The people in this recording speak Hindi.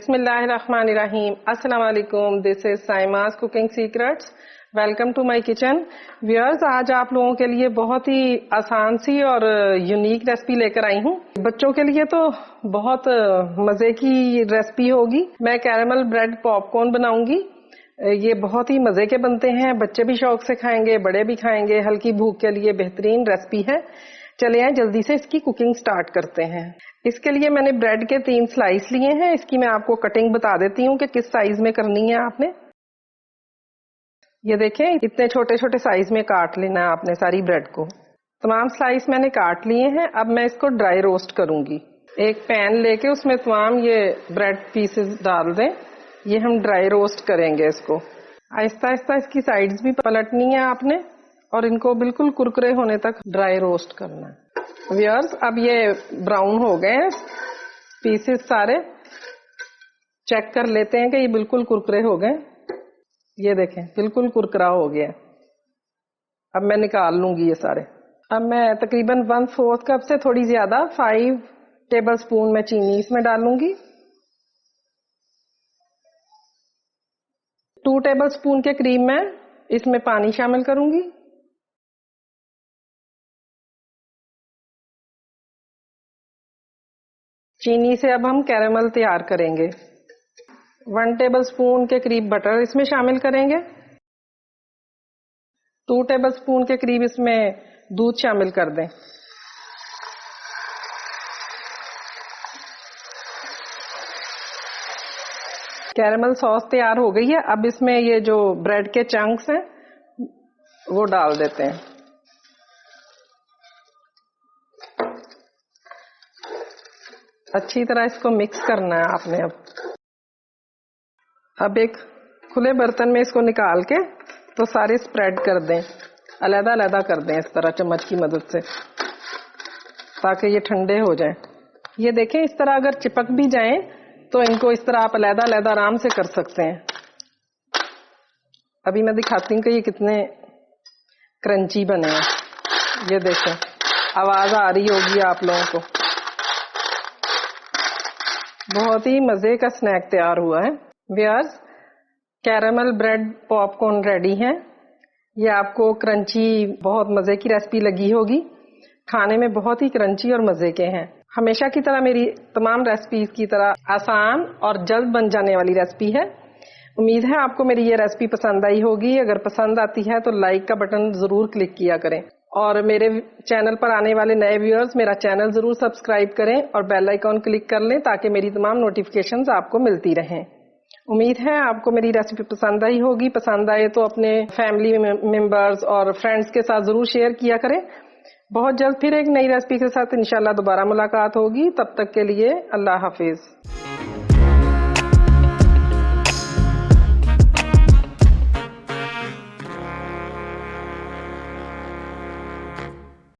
बिस्मिल्लाहिर्रहमानिर्रहीम। अस्सलाम वालेकुम। This is Saima's cooking secrets. Welcome to my kitchen. Viewers, आज आप लोगों के लिए बहुत ही आसान सी और यूनिक रेसिपी लेकर आई हूँ। बच्चों के लिए तो बहुत मजे की रेसिपी होगी। मैं कैरेमल ब्रेड पॉपकॉर्न बनाऊंगी। ये बहुत ही मजे के बनते हैं, बच्चे भी शौक से खाएंगे, बड़े भी खाएंगे। हल्की भूख के लिए बेहतरीन रेसिपी है। चलिए आए जल्दी से इसकी कुकिंग स्टार्ट करते हैं। इसके लिए मैंने ब्रेड के 3 स्लाइस लिए हैं। इसकी मैं आपको कटिंग बता देती हूँ कि किस साइज में करनी है आपने। ये देखें, इतने छोटे छोटे साइज में काट लेना है आपने सारी ब्रेड को। तमाम स्लाइस मैंने काट लिए हैं। अब मैं इसको ड्राई रोस्ट करूंगी। एक पैन लेके उसमें तमाम ये ब्रेड पीसेस डाल दें। ये हम ड्राई रोस्ट करेंगे इसको। आहिस्ता आहिस्ता इसकी साइड्स भी पलटनी है आपने और इनको बिल्कुल कुरकुरे होने तक ड्राई रोस्ट करना है। व्यूअर्स, अब ये ब्राउन हो गए हैं पीसेस सारे। चेक कर लेते हैं कि ये बिल्कुल कुरकुरे हो गए। ये देखें, बिल्कुल कुरकुरा हो गया। अब मैं निकाल लूंगी ये सारे। अब मैं तकरीबन 1/4 कप से थोड़ी ज्यादा 5 टेबल स्पून मैं चीनी इसमें डालूंगी। 2 टेबल स्पून के करीब मैं इसमें पानी शामिल करूंगी। चीनी से अब हम कैरेमल तैयार करेंगे। 1 टेबल स्पून के करीब बटर इसमें शामिल करेंगे। 2 टेबल स्पून के करीब इसमें दूध शामिल कर दें। कैरेमल सॉस तैयार हो गई है। अब इसमें ये जो ब्रेड के चंक्स हैं वो डाल देते हैं। अच्छी तरह इसको मिक्स करना है आपने। अब एक खुले बर्तन में इसको निकाल के तो सारे स्प्रेड कर दें, अलग अलग कर दें इस तरह चम्मच की मदद से, ताकि ये ठंडे हो जाएं। ये देखें, इस तरह अगर चिपक भी जाएं तो इनको इस तरह आप अलग अलग आराम से कर सकते हैं। अभी मैं दिखाती हूँ कि ये कितने क्रंची बने हैं। ये देखें, आवाज आ रही होगी आप लोगों को। बहुत ही मजे का स्नैक तैयार हुआ है। Viewers, caramel bread popcorn ready है। ये आपको क्रंची बहुत मजे की रेसिपी लगी होगी। खाने में बहुत ही क्रंची और मजे के हैं। हमेशा की तरह मेरी तमाम रेसिपीज की तरह आसान और जल्द बन जाने वाली रेसिपी है। उम्मीद है आपको मेरी ये रेसिपी पसंद आई होगी। अगर पसंद आती है तो लाइक का बटन जरूर क्लिक किया करें और मेरे चैनल पर आने वाले नए व्यूअर्स मेरा चैनल जरूर सब्सक्राइब करें और बेल आइकॉन क्लिक कर लें ताकि मेरी तमाम नोटिफिकेशंस आपको मिलती रहें। उम्मीद है आपको मेरी रेसिपी पसंद आई होगी। पसंद आए तो अपने फैमिली मेंबर्स और फ्रेंड्स के साथ जरूर शेयर किया करें। बहुत जल्द फिर एक नई रेसिपी के साथ इंशाल्लाह दोबारा मुलाकात होगी। तब तक के लिए अल्लाह हाफिज।